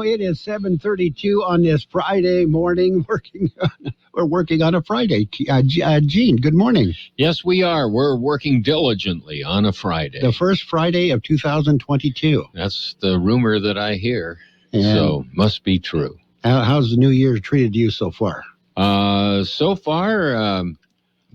it is 7:32 on this Friday morning. We're working on a Friday. Gene, good morning. Yes, we are. We're working diligently on a Friday. The first Friday of 2022. That's the rumor that I hear. And so must be true. How's the new year treated you so far? So far,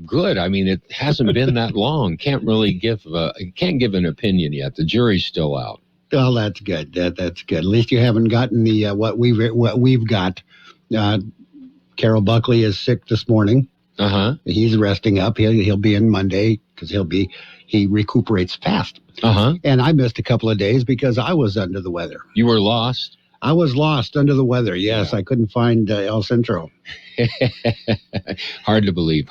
good. I mean, it hasn't been that long. Can't really give an opinion yet. The jury's still out. Oh, that's good. That's good. At least you haven't gotten the what we've got. Carroll Buckley is sick this morning. He's resting up. He'll be in Monday because he recuperates fast. And I missed a couple of days because I was under the weather. You were lost? I was lost under the weather. Yes, yeah. I couldn't find El Centro. Hard to believe,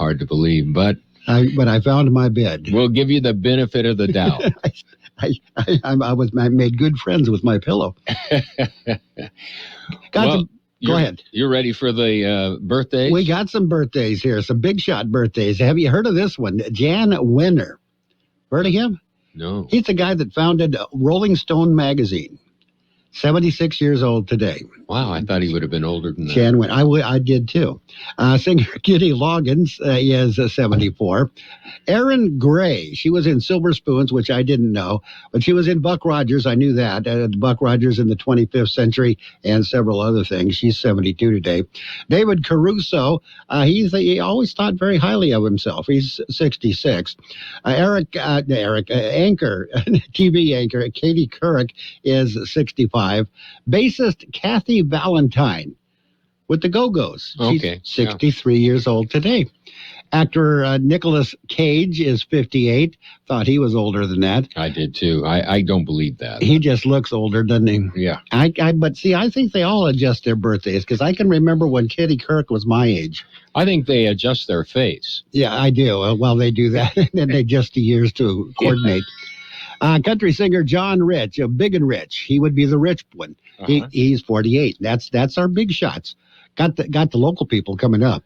but I found my bed. We'll give you the benefit of the doubt. I made good friends with my pillow. Go ahead. You're ready for the birthdays? We got some birthdays here, some big shot birthdays. Have you heard of this one? Jjanuary. Heard of him? No. He's the guy that founded Rolling Stone magazine. 76 years old today. Wow, I thought he would have been older than that. Jjanuary. I did too. Singer Kitty Loggins is 74. Erin Gray, she was in Silver Spoons, which I didn't know, but she was in Buck Rogers. I knew that. Buck Rogers in the 25th Century and several other things. She's 72 today. David Caruso, he always thought very highly of himself. He's 66. Anchor, TV anchor Katie Couric is 65. Bassist Kathy Valentine with the Go-Go's. Okay. She's 63 years old today. Actor Nicolas Cage is 58. Thought he was older than that. I did too. I don't believe that. He just looks older, doesn't he? Yeah. But see, I think they all adjust their birthdays because I can remember when Katie Couric was my age. I think they adjust their face. Yeah, I do. Well, they do that, and then they adjust the years to coordinate. Country singer John Rich, Big and Rich. He would be the rich one. He's 48. That's our big shots. Got the local people coming up.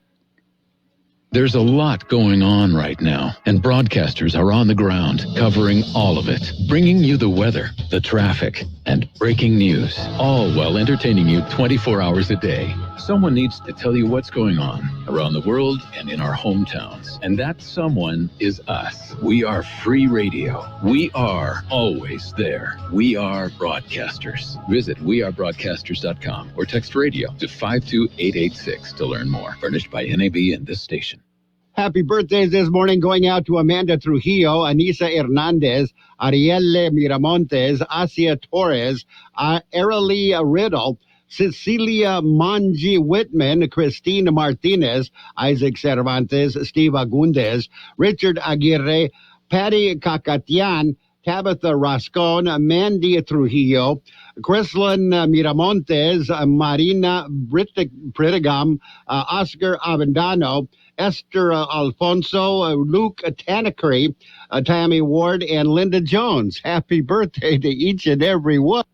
There's a lot going on right now, and broadcasters are on the ground covering all of it, bringing you the weather, the traffic, and breaking news, all while entertaining you 24 hours a day. Someone needs to tell you what's going on around the world and in our hometowns, and that someone is us. We are free radio. We are always there. We are broadcasters. Visit wearebroadcasters.com or text radio to 52886 to learn more. Furnished by NAB and this station. Happy birthdays this morning going out to Amanda Trujillo, Anissa Hernandez, Arielle Miramontes, Asia Torres, Arely Riddle, Cecilia Manji Whitman, Christine Martinez, Isaac Cervantes, Steve Agundez, Richard Aguirre, Patty Cacatian, Tabitha Rascon, Mandy Trujillo, Chrislyn Miramontes, Marina Pritigam, Oscar Avendano, Esther Alfonso, Luke Tanacri, Tammy Ward, and Linda Jones. Happy birthday to each and every one.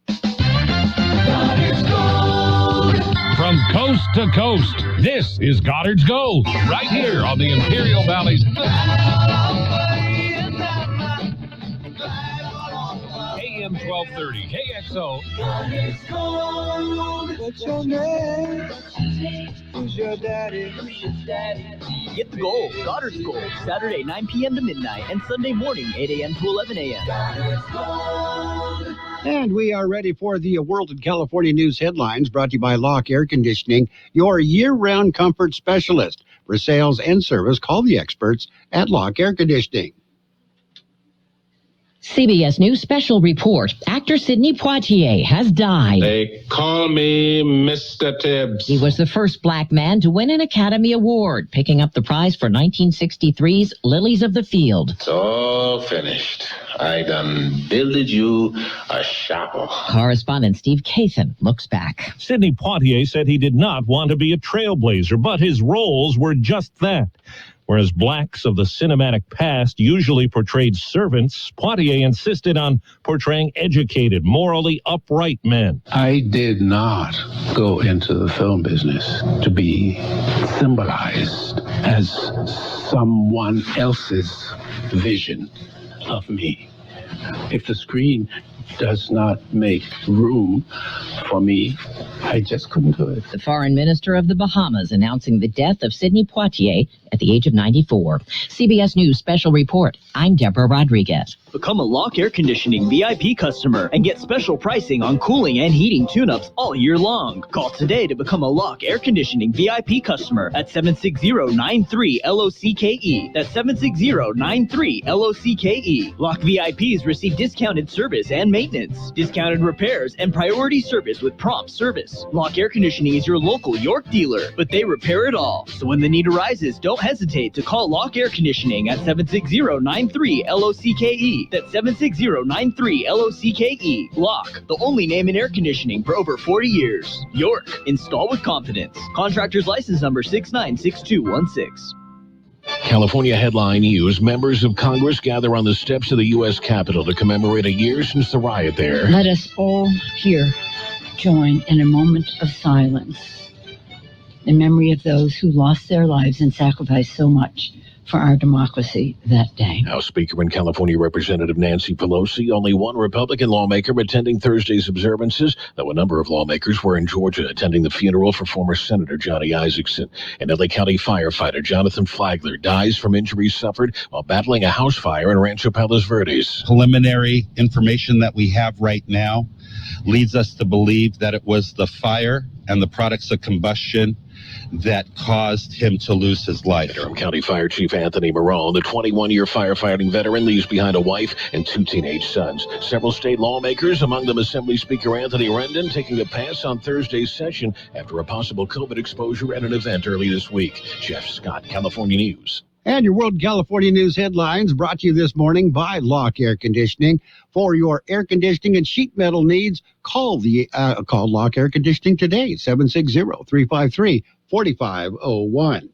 From coast to coast, this is Goddard's Gold, right here on the Imperial Valley's AM 1230 KXO. What's your name? Who's your daddy? Get the gold, Goddard's Gold, Saturday 9 p.m. to midnight and Sunday morning 8 a.m. to 11 a.m. And we are ready for the World in California News headlines brought to you by Locke Air Conditioning, your year-round comfort specialist. For sales and service, call the experts at Locke Air Conditioning. CBS News special report. Actor Sidney Poitier has died. They call me Mr. Tibbs. He was the first black man to win an Academy Award, picking up the prize for 1963's Lilies of the Field. It's all finished. I done builded you a chapel. Correspondent Steve Kathan looks back. Sidney Poitier said he did not want to be a trailblazer, but his roles were just that. Whereas blacks of the cinematic past usually portrayed servants, Poitier insisted on portraying educated, morally upright men. I did not go into the film business to be symbolized as someone else's vision of me. If the screen does not make room for me. I just couldn't do it. The foreign minister of the Bahamas announcing the death of Sidney Poitier at the age of 94. CBS News special report. I'm Deborah Rodriguez. Become a Lock Air Conditioning VIP customer and get special pricing on cooling and heating tune-ups all year long. Call today to become a Lock Air Conditioning VIP customer at 760-93-LOCKE. That's 760-93-LOCKE. Lock VIPs receive discounted service and maintenance, discounted repairs, and priority service with prompt service. Lock Air Conditioning is your local York dealer, but they repair it all. So when the need arises, don't hesitate to call Lock Air Conditioning at 760-93-LOCKE. That's 760-93-LOCKE. Lock, the only name in air conditioning for over 40 years. York, install with confidence. Contractor's license number 696216. California headline news. Members of Congress gather on the steps of the U.S. Capitol to commemorate a year since the riot there. Let us all here join in a moment of silence in memory of those who lost their lives and sacrificed so much for our democracy that day. House Speaker and California Representative Nancy Pelosi, only one Republican lawmaker attending Thursday's observances, though a number of lawmakers were in Georgia attending the funeral for former Senator Johnny Isakson. An LA County firefighter, Jonathan Flagler, dies from injuries suffered while battling a house fire in Rancho Palos Verdes. Preliminary information that we have right now leads us to believe that it was the fire and the products of combustion that caused him to lose his life. Durham County Fire Chief Anthony Marone, the 21-year firefighting veteran, leaves behind a wife and two teenage sons. Several state lawmakers, among them Assembly Speaker Anthony Rendon, taking a pass on Thursday's session after a possible COVID exposure at an event early this week. Jeff Scott, California News. And your World California News headlines brought to you this morning by Lock Air Conditioning. For your air conditioning and sheet metal needs, call Lock Air Conditioning today, 760-353-4501.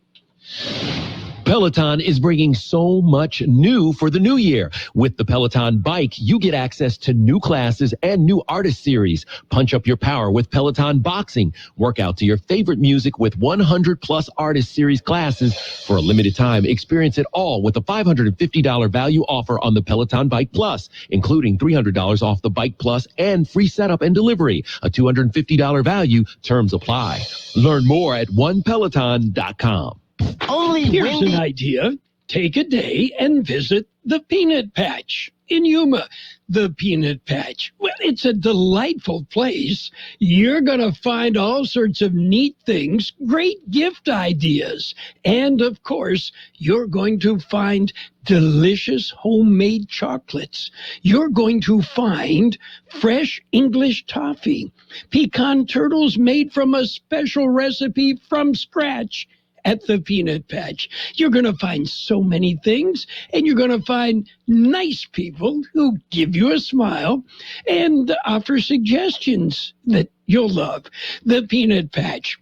Peloton is bringing so much new for the new year. With the Peloton Bike, you get access to new classes and new artist series. Punch up your power with Peloton Boxing. Work out to your favorite music with 100-plus artist series classes. For a limited time, experience it all with a $550 value offer on the Peloton Bike Plus, including $300 off the Bike Plus and free setup and delivery. A $250 value. Terms apply. Learn more at onepeloton.com. Here's an idea. Take a day and visit the Peanut Patch in Yuma. The Peanut Patch. Well, it's a delightful place. You're going to find all sorts of neat things, great gift ideas. And, of course, you're going to find delicious homemade chocolates. You're going to find fresh English toffee, pecan turtles made from a special recipe from scratch at the Peanut Patch. You're going to find so many things, and you're going to find nice people who give you a smile and offer suggestions that you'll love. The Peanut Patch.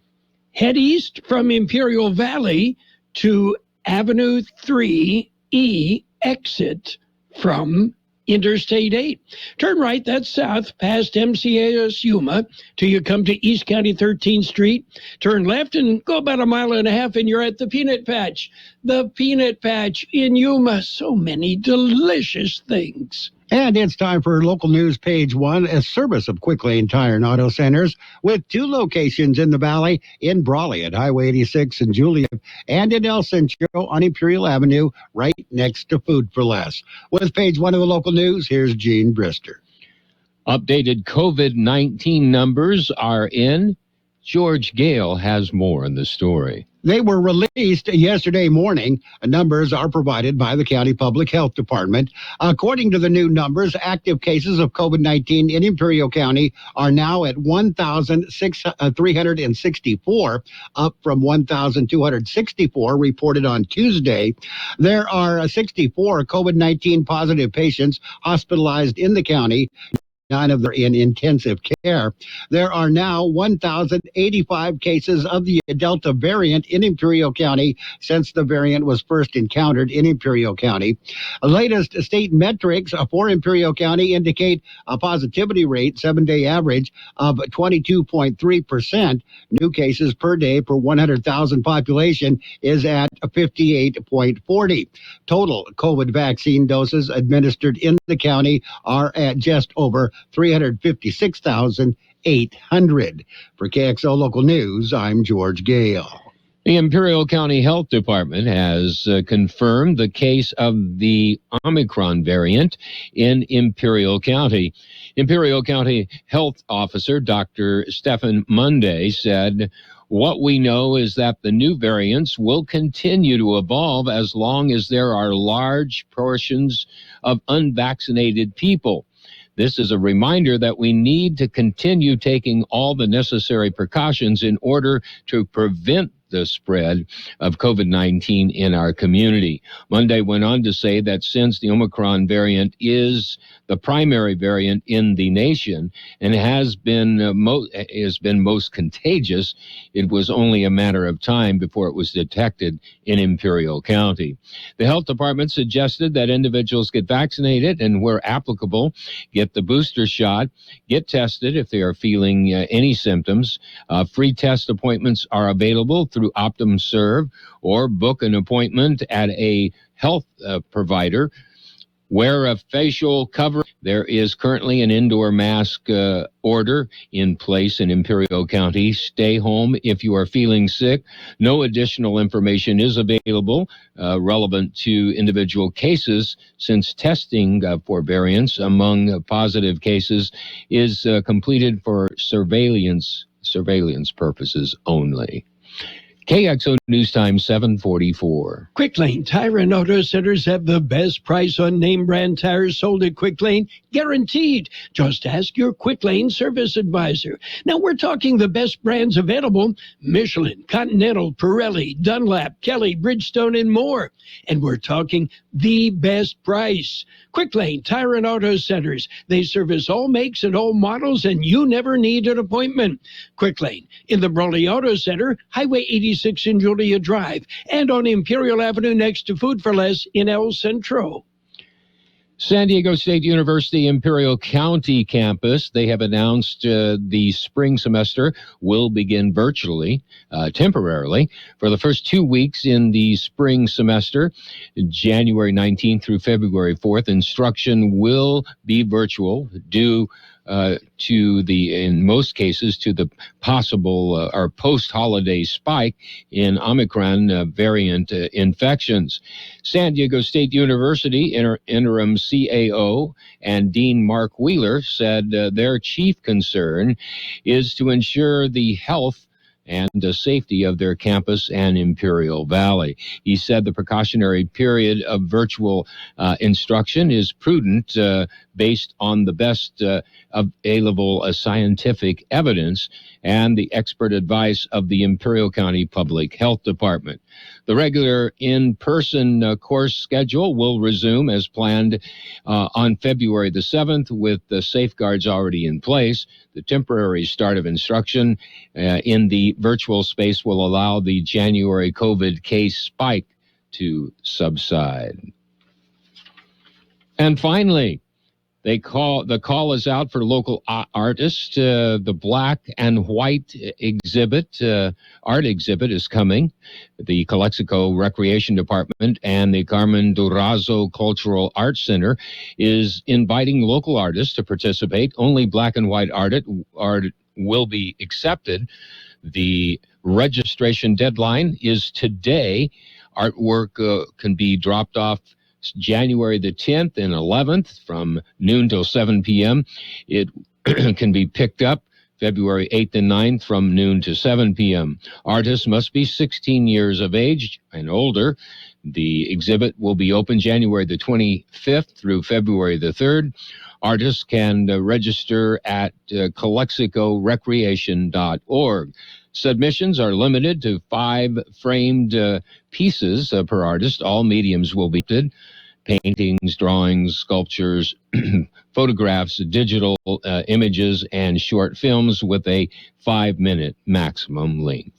Head east from Imperial Valley to Avenue 3E, exit from Interstate 8. Turn right, that's south, past MCAS Yuma, till you come to East County 13th Street. Turn left and go about a mile and a half, and you're at the Peanut Patch. The Peanut Patch in Yuma. So many delicious things. And it's time for local news, page one, a service of Quick Lane Tire and Auto Centers with two locations in the valley, in Brawley at Highway 86 in Julia, and in El Centro on Imperial Avenue, right next to Food for Less. With page one of the local news, here's Gene Brister. Updated COVID-19 numbers are in. George Gale has more in the story. They were released yesterday morning. Numbers are provided by the County Public Health Department. According to the new numbers, active cases of COVID-19 in Imperial County are now at 1,364, up from 1,264 reported on Tuesday. There are 64 COVID-19 positive patients hospitalized in the county. 9 of them in intensive care. There are now 1,085 cases of the Delta variant in Imperial County since the variant was first encountered in Imperial County. Latest state metrics for Imperial County indicate a positivity rate, 7-day average, of 22.3%. New cases per day per 100,000 population is at 58.40. Total COVID vaccine doses administered in the county are at just over 356,800. For KXO Local News, I'm George Gale. The Imperial County Health Department has confirmed the case of the Omicron variant in Imperial County. Imperial County Health Officer Dr. Stephen Monday said, "What we know is that the new variants will continue to evolve as long as there are large portions of unvaccinated people. This is a reminder that we need to continue taking all the necessary precautions in order to prevent the spread of COVID-19 in our community." Monday went on to say that since the Omicron variant is the primary variant in the nation and has been most contagious, it was only a matter of time before it was detected in Imperial County. The health department suggested that individuals get vaccinated and, where applicable, get the booster shot, get tested if they are feeling any symptoms. Free test appointments are available through OptumServe, or book an appointment at a health provider. Wear a facial cover. There is currently an indoor mask order in place in Imperial County. Stay home if you are feeling sick. No additional information is available relevant to individual cases, since testing for variants among positive cases is completed for surveillance purposes only. KXO News Time 7:44. Quick Lane Tire and Auto Centers have the best price on name brand tires sold at Quick Lane, guaranteed. Just ask your Quick Lane service advisor. Now we're talking the best brands available: Michelin, Continental, Pirelli, Dunlap, Kelly, Bridgestone, and more. And we're talking the best price. Quick Lane Tire and Auto Centers. They service all makes and all models, and you never need an appointment. Quick Lane in the Brawley Auto Center, Highway 86 in Julia Drive, and on Imperial Avenue next to Food for Less in El Centro. San Diego State University Imperial County campus, they have announced the spring semester will begin virtually, temporarily, for the first 2 weeks in the spring semester, January 19th through February 4th. Instruction will be virtual due in most cases, to the possible or post-holiday spike in Omicron variant infections. San Diego State University interim CAO and Dean Mark Wheeler said their chief concern is to ensure the health and the safety of their campus and Imperial Valley. He said the precautionary period of virtual instruction is prudent based on the best available scientific evidence and the expert advice of the Imperial County Public Health Department. The regular in-person course schedule will resume as planned on February the 7th, with the safeguards already in place. The temporary start of instruction in the virtual space will allow the January COVID case spike to subside. And finally, the call is out for local artists. The Black and White art exhibit is coming. The Calexico Recreation Department and the Carmen Durazo Cultural Arts Center is inviting local artists to participate. Only Black and White art will be accepted. The registration deadline is today. Artwork can be dropped off January the 10th and 11th from noon till 7 p.m. It can be picked up February 8th and 9th from noon to 7 p.m. Artists must be 16 years of age and older. The exhibit will be open January the 25th through February the 3rd. Artists can register at calexicorecreation.org. Submissions are limited to 5 framed pieces per artist. All mediums will be accepted: paintings, drawings, sculptures, photographs, digital images, and short films with a 5-minute maximum length.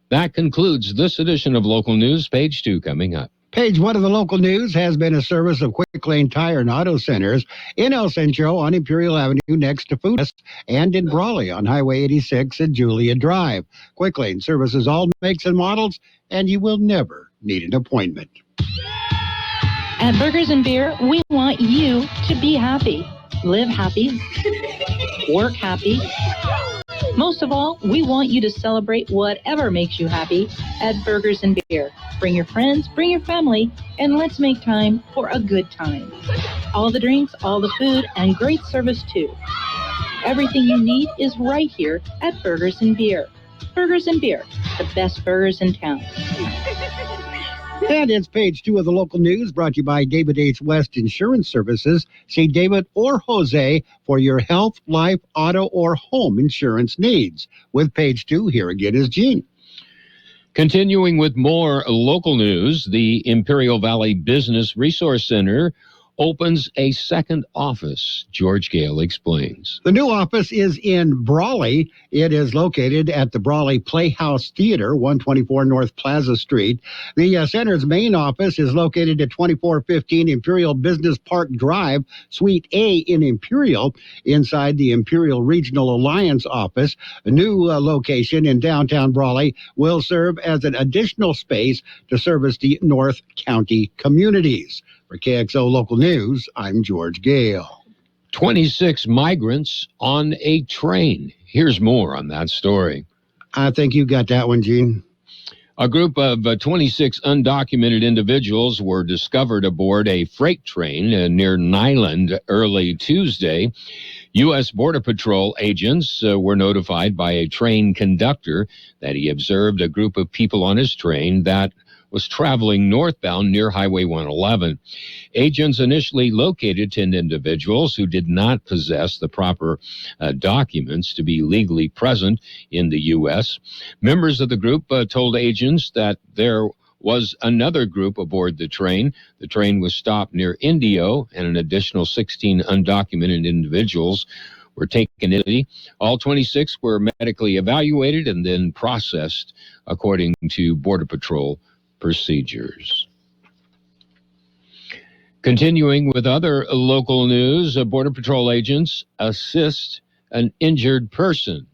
That concludes this edition of Local News. Page 2 coming up. Page 1 of the local news has been a service of Quick Lane Tire and Auto Centers in El Centro on Imperial Avenue next to Food and in Brawley on Highway 86 at Julia Drive. Quick Lane services all makes and models, and you will never need an appointment. At Burgers and Beer, we want you to be happy. Live happy. Work happy. Most of all, we want you to celebrate whatever makes you happy at Burgers and Beer. Bring your friends, bring your family, and let's make time for a good time. All the drinks, all the food, and great service too. Everything you need is right here at Burgers and Beer. Burgers and Beer, the best burgers in town. And it's page 2 of the local news, brought to you by David H. West Insurance Services. See David or Jose for your health, life, auto, or home insurance needs. With page 2, here again is Gene. Continuing with more local news, the Imperial Valley Business Resource Center opens a second office. George Gale explains. The new office is in Brawley. It is located at the Brawley Playhouse Theater, 124 North Plaza Street. The center's main office is located at 2415 Imperial Business Park Drive, Suite A in Imperial, inside the Imperial Regional Alliance office. A new location in downtown Brawley will serve as an additional space to service the North County communities. For KXO Local News, I'm George Gale. 26 migrants on a train. Here's more on that story. I think you got that one, Gene. A group of 26 undocumented individuals were discovered aboard a freight train near Nyland early Tuesday. U.S. Border Patrol agents were notified by a train conductor that he observed a group of people on his train that was traveling northbound near Highway 111. Agents initially located 10 individuals who did not possess the proper documents to be legally present in the U.S. Members of the group told agents that there was another group aboard the train. The train was stopped near Indio, and an additional 16 undocumented individuals were taken into custody. All 26 were medically evaluated and then processed according to Border Patrol procedures. Continuing with other local news, Border Patrol agents assist an injured person.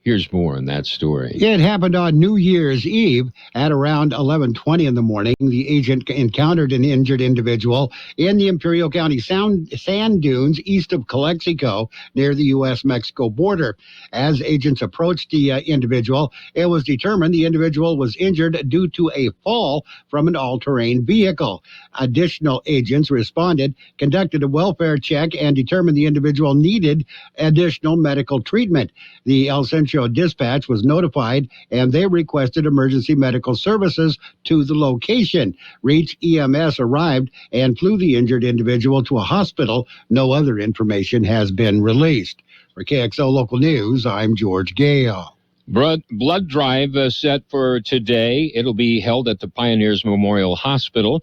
Here's more on that story. It happened on New Year's Eve at around 11:20 in the morning. The agent encountered an injured individual in the Imperial County sand dunes east of Calexico near the U.S.-Mexico border. As agents approached the individual, it was determined the individual was injured due to a fall from an all-terrain vehicle. Additional agents responded, conducted a welfare check, and determined the individual needed additional medical treatment. The El Centro Dispatch was notified, and they requested emergency medical services to the location. Reach EMS arrived and flew the injured individual to a hospital. No other information has been released. For KXO Local News, I'm George Gale. Blood drive set for today. It'll be held at the Pioneers Memorial Hospital.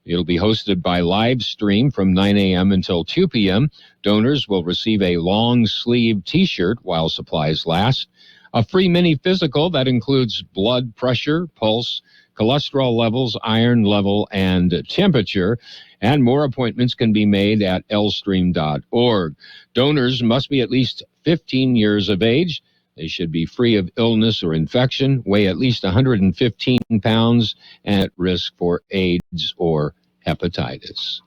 It'll be hosted by live stream from 9 a.m. until 2 p.m. Donors will receive a long-sleeve T-shirt while supplies last, a free mini physical that includes blood pressure, pulse, cholesterol levels, iron level, and temperature, and more appointments can be made at lstream.org. Donors must be at least 15 years of age. They should be free of illness or infection, weigh at least 115 pounds, and at risk for AIDS or hepatitis.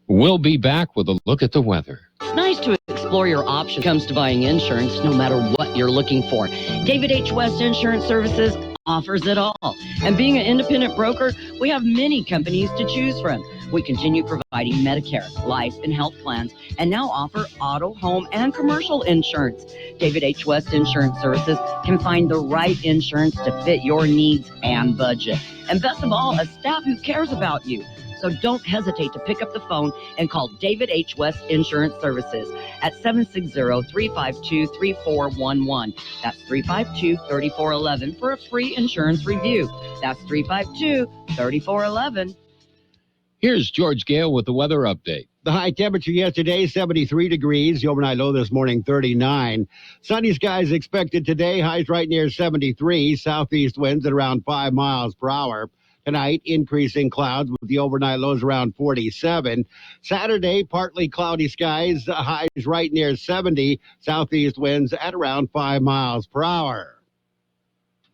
We'll be back with a look at the weather. It's nice to explore your options when it comes to buying insurance, no matter what you're looking for. David H. West Insurance Services offers it all. And being an independent broker, we have many companies to choose from. We continue providing Medicare, life, and health plans, and now offer auto, home, and commercial insurance. David H. West Insurance Services can find the right insurance to fit your needs and budget. And best of all, a staff who cares about you. So don't hesitate to pick up the phone and call David H. West Insurance Services at 760-352-3411. That's 352-3411 for a free insurance review. That's 352-3411. Here's George Gale with the weather update. The high temperature yesterday, 73 degrees. The overnight low this morning, 39. Sunny skies expected today. Highs right near 73. Southeast winds at around 5 miles per hour. Tonight, increasing clouds with the overnight lows around 47. Saturday, partly cloudy skies, highs right near 70. Southeast winds at around 5 miles per hour.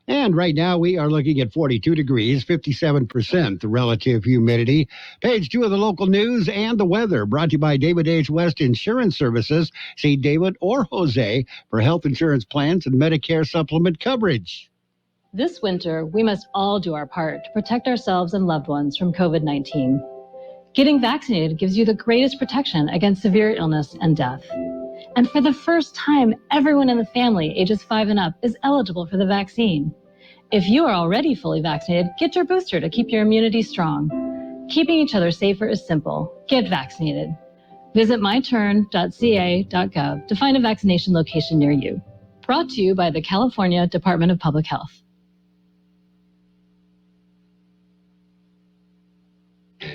And right now we are looking at 42 degrees, 57% the relative humidity. Page 2 of the local news and the weather, brought to you by David H. West Insurance Services. See David or Jose for health insurance plans and Medicare supplement coverage. This winter, we must all do our part to protect ourselves and loved ones from COVID-19. Getting vaccinated gives you the greatest protection against severe illness and death. And for the first time, everyone in the family ages 5 and up is eligible for the vaccine. If you are already fully vaccinated, get your booster to keep your immunity strong. Keeping each other safer is simple. Get vaccinated. Visit myturn.ca.gov to find a vaccination location near you. Brought to you by the California Department of Public Health.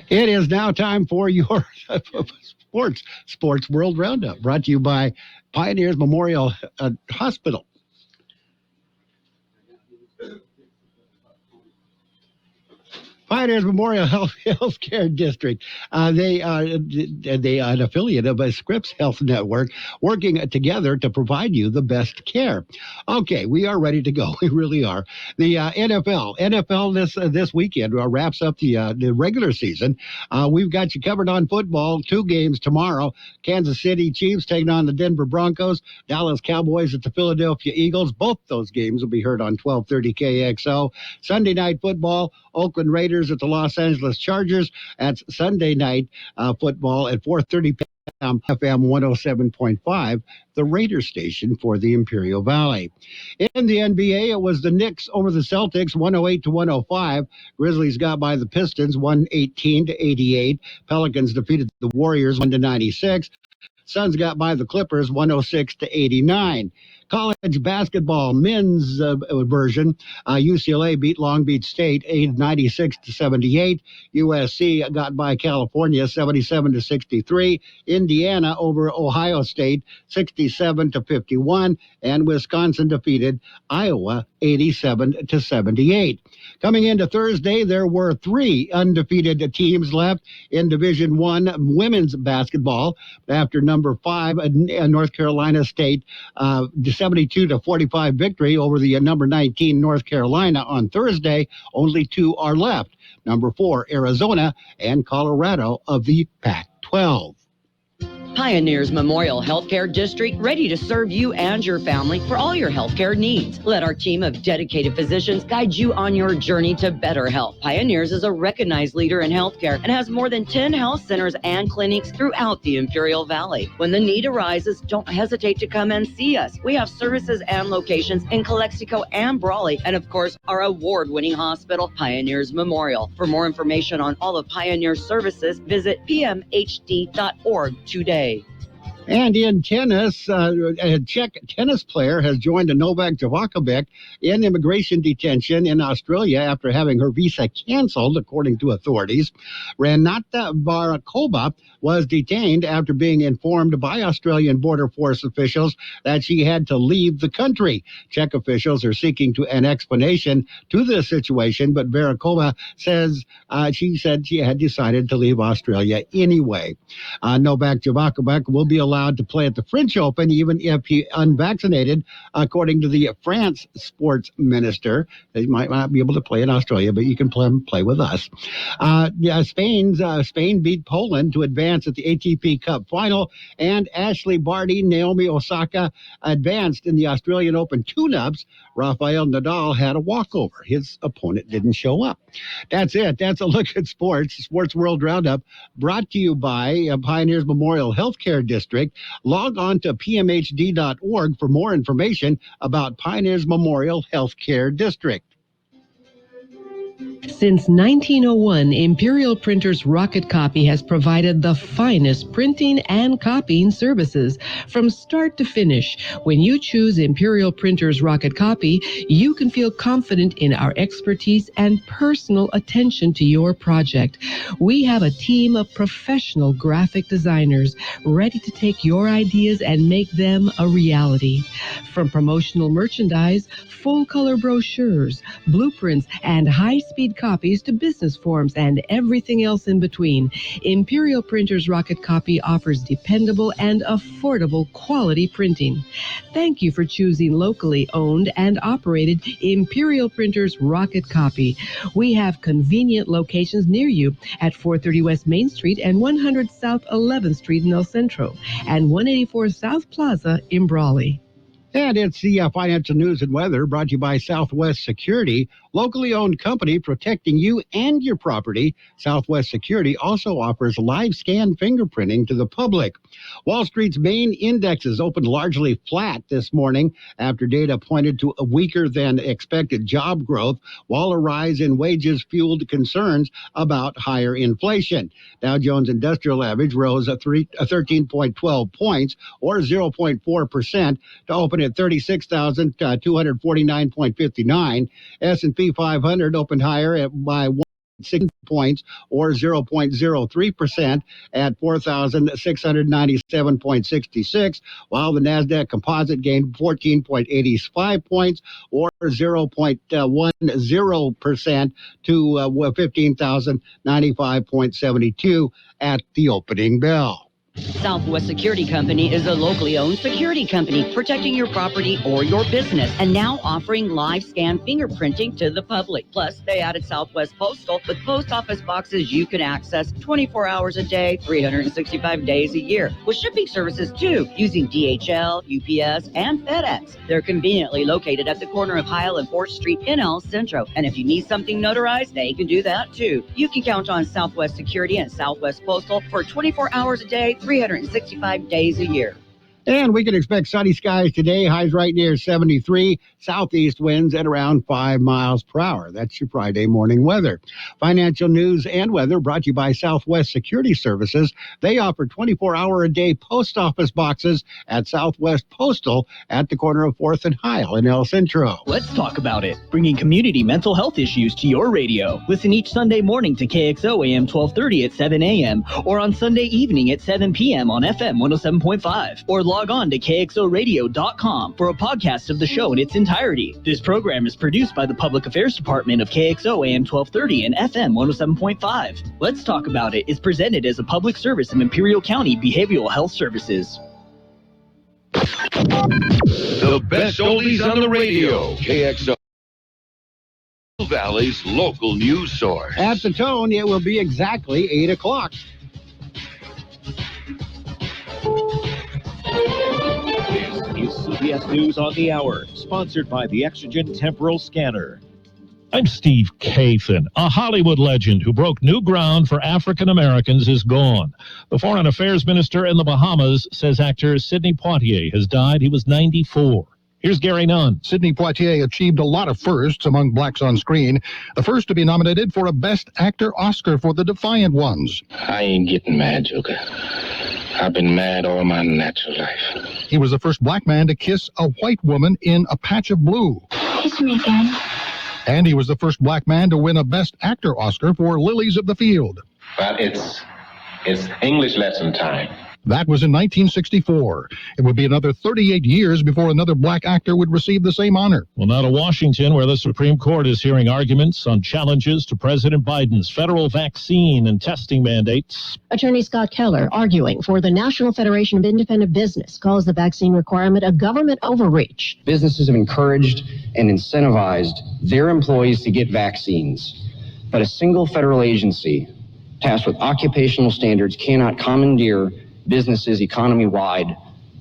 It is now time for your Sports World Roundup, brought to you by Pioneers Memorial Hospital. Pioneers Memorial Healthcare District. They are an affiliate of a Scripps Health Network, working together to provide you the best care. Okay, we are ready to go. We really are. The NFL this weekend wraps up the regular season. We've got you covered on football. 2 games tomorrow. Kansas City Chiefs taking on the Denver Broncos. Dallas Cowboys at the Philadelphia Eagles. Both those games will be heard on 1230 KXO. Sunday night football. Oakland Raiders at the Los Angeles Chargers. That's Sunday night football at 4:30 p.m. FM 107.5, the Raider station for the Imperial Valley. In the NBA, it was the Knicks over the Celtics, 108-105. Grizzlies got by the Pistons, 118-88. Pelicans defeated the Warriors, 1-96. Suns got by the Clippers, 106-89. College basketball men's version, UCLA beat Long Beach State 96-78. USC got by California 77-63. Indiana over Ohio State 67-51, and Wisconsin defeated Iowa 87-78. Coming into Thursday, there were 3 undefeated teams left in Division I women's basketball after number 5 North Carolina State 72-45 victory over the number 19 North Carolina on Thursday. Only 2 are left. Number 4 Arizona and Colorado of the Pac-12. Pioneers Memorial Healthcare District, ready to serve you and your family for all your healthcare needs. Let our team of dedicated physicians guide you on your journey to better health. Pioneers is a recognized leader in healthcare and has more than 10 health centers and clinics throughout the Imperial Valley. When the need arises, don't hesitate to come and see us. We have services and locations in Calexico and Brawley, and of course, our award-winning hospital, Pioneers Memorial. For more information on all of Pioneer's services, visit pmhd.org today. And in tennis, a Czech tennis player has joined a Novak Djokovic in immigration detention in Australia after having her visa canceled, according to authorities. Renata Barakova was detained after being informed by Australian Border Force officials that she had to leave the country. Czech officials are seeking an explanation to this situation, but Barakova says she had decided to leave Australia anyway. Novak Djokovic will be allowed to play at the French Open even if he unvaccinated, according to the France sports minister. They might not be able to play in Australia, but you can play with us. Spain beat Poland to advance at the ATP Cup final, and Ashley Barty, Naomi Osaka advanced in the Australian Open tune-ups. Rafael Nadal had a walkover. His opponent didn't show up. That's it. That's a look at sports. Sports World Roundup, brought to you by Pioneers Memorial Healthcare District. Log on to pmhd.org for more information about Pioneers Memorial Healthcare District. Since 1901, Imperial Printers Rocket Copy has provided the finest printing and copying services from start to finish. When you choose Imperial Printers Rocket Copy, you can feel confident in our expertise and personal attention to your project. We have a team of professional graphic designers ready to take your ideas and make them a reality. From promotional merchandise, full-color brochures, blueprints, and high-speed copies copies to business forms and everything else in between. Imperial Printers Rocket Copy offers dependable and affordable quality printing. Thank you for choosing locally owned and operated Imperial Printers Rocket Copy. We have convenient locations near you at 430 West Main Street and 100 South 11th Street in El Centro and 184 South Plaza in Brawley. And it's the financial news and weather brought to you by Southwest Security, locally owned company protecting you and your property. Southwest Security also offers live scan fingerprinting to the public. Wall Street's main indexes opened largely flat this morning after data pointed to a weaker than expected job growth, while a rise in wages fueled concerns about higher inflation. Dow Jones Industrial Average rose 13.12 points, or 0.4%, to open at 36,249.59. S&P 500 opened higher by 6 points, or 0.03%, at 4,697.66, while the NASDAQ Composite gained 14.85 points, or 0.10%, to 15,095.72 at the opening bell. Southwest Security Company is a locally owned security company protecting your property or your business, and now offering live scan fingerprinting to the public. Plus, they added Southwest Postal with post office boxes you can access 24 hours a day, 365 days a year, with shipping services too, using DHL, UPS, and FedEx. They're conveniently located at the corner of Heil and 4th Street in El Centro, and if you need something notarized, they can do that too. You can count on Southwest Security and Southwest Postal for 24 hours a day, 365 days a year. And we can expect sunny skies today. Highs right near 73. Southeast winds at around 5 miles per hour. That's your Friday morning weather. Financial news and weather brought to you by Southwest Security Services. They offer 24-hour-a-day post office boxes at Southwest Postal at the corner of 4th and Heil in El Centro. Let's talk about it. Bringing community mental health issues to your radio. Listen each Sunday morning to KXO AM 1230 at 7 a.m. or on Sunday evening at 7 p.m. on FM 107.5. Or log on to kxoradio.com for a podcast of the show in its entirety. This program is produced by the Public Affairs Department of KXO AM 1230 and FM 107.5. Let's Talk About It is presented as a public service of Imperial County Behavioral Health Services. The best oldies on the radio. KXO. Valley's local news source. At the tone, it will be exactly 8 o'clock. This is CBS News on the Hour, sponsored by the Exogen Temporal Scanner. I'm Steve Kathan. A Hollywood legend who broke new ground for African Americans is gone. The Foreign Affairs Minister in the Bahamas says actor Sidney Poitier has died. He was 94. Here's Gary Nunn. Sidney Poitier achieved a lot of firsts among blacks on screen. The first to be nominated for a Best Actor Oscar for The Defiant Ones. I ain't getting mad, Joker. I've been mad all my natural life. He was the first black man to kiss a white woman in A Patch of Blue. Kiss me again. And he was the first black man to win a Best Actor Oscar for Lilies of the Field. But it's English lesson time. That was in 1964. It would be another 38 years before another black actor would receive the same honor. Well, now to Washington, where the Supreme Court is hearing arguments on challenges to President Biden's federal vaccine and testing mandates. Attorney Scott Keller, arguing for the National Federation of Independent Business, calls the vaccine requirement a government overreach. Businesses have encouraged and incentivized their employees to get vaccines, but a single federal agency tasked with occupational standards cannot commandeer businesses economy-wide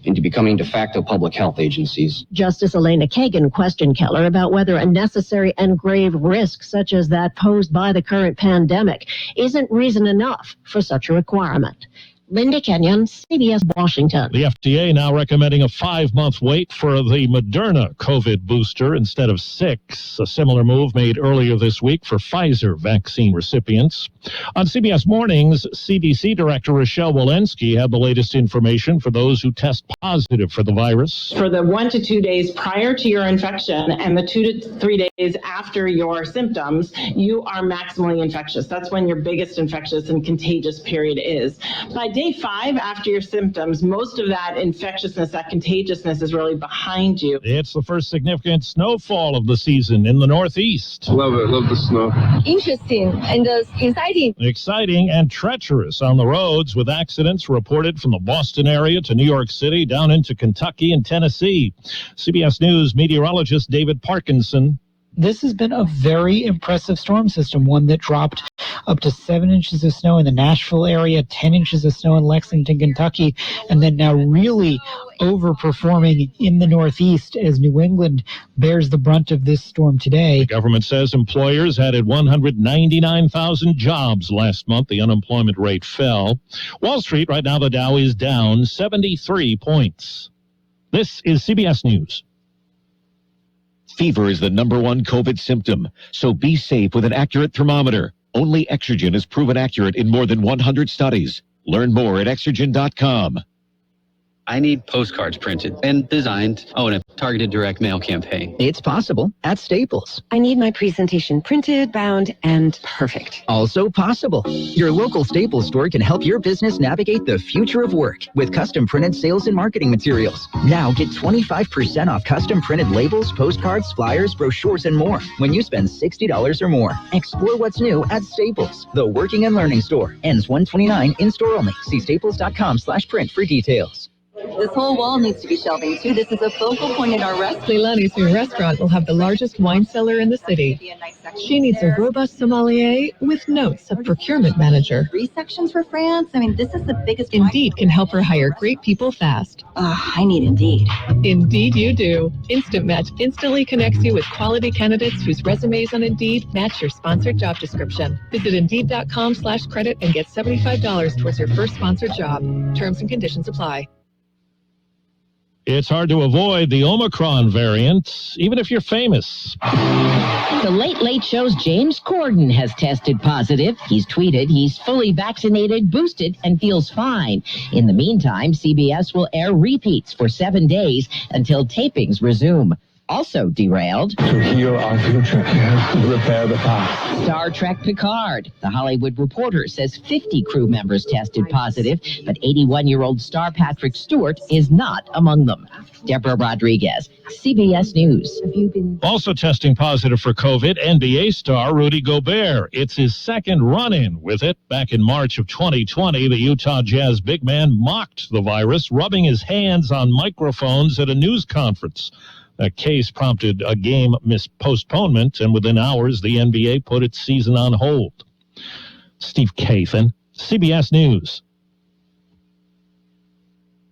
into becoming de facto public health agencies. Justice Elena Kagan questioned Keller about whether a necessary and grave risk such as that posed by the current pandemic isn't reason enough for such a requirement. Linda Kenyon, CBS Washington. The FDA now recommending a 5-month wait for the Moderna COVID booster instead of 6, a similar move made earlier this week for Pfizer vaccine recipients. On CBS Mornings, CDC Director Rochelle Walensky had the latest information for those who test positive for the virus. For the 1 to 2 days prior to your infection and the 2 to 3 days after your symptoms, you are maximally infectious. That's when your biggest infectious and contagious period is. By day day 5 after your symptoms, most of that infectiousness, that contagiousness is really behind you. It's the first significant snowfall of the season in the Northeast. Love it. Love the snow. Interesting and exciting. Exciting and treacherous on the roads, with accidents reported from the Boston area to New York City down into Kentucky and Tennessee. CBS News meteorologist David Parkinson. This has been a very impressive storm system, one that dropped up to 7 inches of snow in the Nashville area, 10 inches of snow in Lexington, Kentucky, and then now really overperforming in the Northeast as New England bears the brunt of this storm today. The government says employers added 199,000 jobs last month. The unemployment rate fell. Wall Street, right now, the Dow is down 73 points. This is CBS News. Fever is the #1 COVID symptom, so be safe with an accurate thermometer. Only Exergen is proven accurate in more than 100 studies. Learn more at Exergen.com. I need postcards printed and designed. Oh, and a targeted direct mail campaign. It's possible at Staples. I need my presentation printed, bound, and perfect. Also possible. Your local Staples store can help your business navigate the future of work with custom printed sales and marketing materials. Now get 25% off custom printed labels, postcards, flyers, brochures, and more when you spend $60 or more. Explore what's new at Staples, the working and learning store. Ends 1/29, in-store only. See staples.com/print for details. This whole wall needs to be shelving, too. This is a focal point in our restaurant. Leilani's new restaurant will have the largest wine cellar in the city. She needs a robust sommelier with notes of procurement manager. 3 sections for France. I mean, this is the biggest. Indeed can help her hire great people fast. I need Indeed. Indeed you do. Instant Match instantly connects you with quality candidates whose resumes on Indeed match your sponsored job description. Visit Indeed.com/credit and get $75 towards your first sponsored job. Terms and conditions apply. It's hard to avoid the Omicron variant, even if you're famous. The Late Late Show's James Corden has tested positive. He's tweeted he's fully vaccinated, boosted, and feels fine. In the meantime, CBS will air repeats for 7 days until tapings resume. Also derailed. To heal our future and repair the past. Star Trek Picard. The Hollywood Reporter says 50 crew members tested positive, but 81-year-old star Patrick Stewart is not among them. Deborah Rodriguez, CBS News. Also testing positive for COVID, NBA star Rudy Gobert. It's his second run-in with it. Back in March of 2020, the Utah Jazz big man mocked the virus, rubbing his hands on microphones at a news conference. That case prompted a game postponement, and within hours, the NBA put its season on hold. Steve Kathan, CBS News.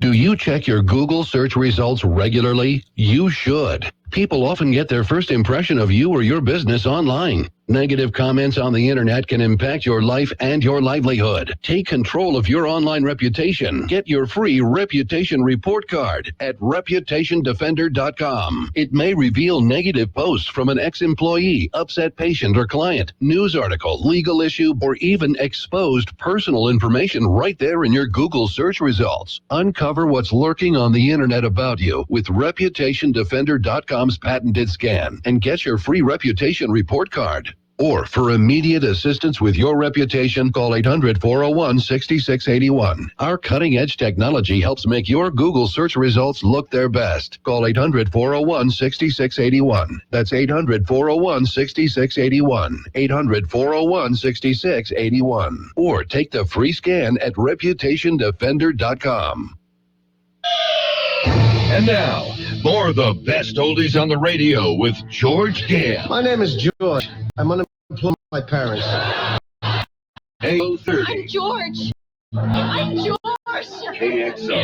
Do you check your Google search results regularly? You should. People often get their first impression of you or your business online. Negative comments on the internet can impact your life and your livelihood. Take control of your online reputation. Get your free reputation report card at reputationdefender.com. It may reveal negative posts from an ex-employee, upset patient or client, news article, legal issue, or even exposed personal information right there in your Google search results. Uncover what's lurking on the internet about you with reputationdefender.com's patented scan and get your free reputation report card. Or for immediate assistance with your reputation, call 800-401-6681. Our cutting-edge technology helps make your Google search results look their best. Call 800-401-6681. That's 800-401-6681. 800-401-6681. Or take the free scan at reputationdefender.com. And now, more of the best oldies on the radio with George Gale. My name is George. I'm unemployed with my parents. 8:30. I'm George. I'm George. KXO.